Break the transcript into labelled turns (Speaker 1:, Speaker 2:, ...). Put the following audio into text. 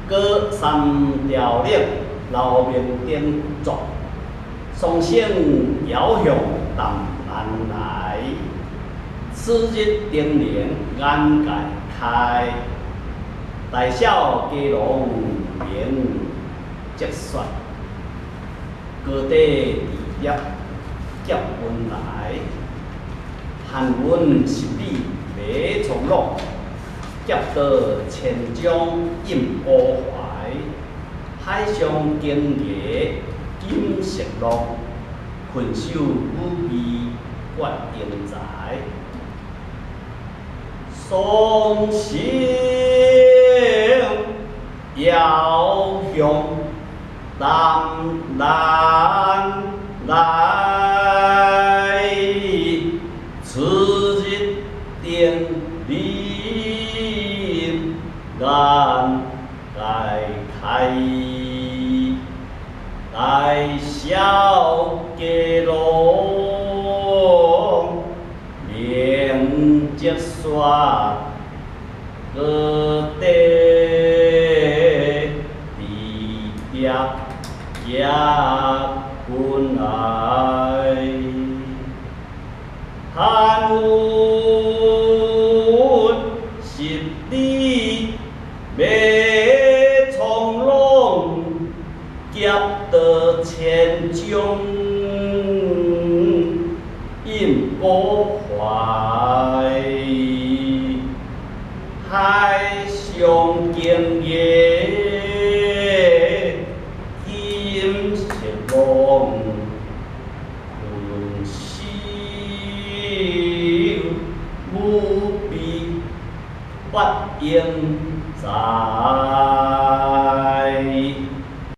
Speaker 1: 歌三条岭，老面点作，双声遥向东南来。此日定年眼界开，大小家龙明结算，高低地业结温来。寒温十里马从容，劫得千江映波怀。海上经夜金石路，困守武艺决英才。双声遥向东南来，此日定年眼界开，大小家龙明结算，各地地业结本来。寒温十里马从容，劫得千江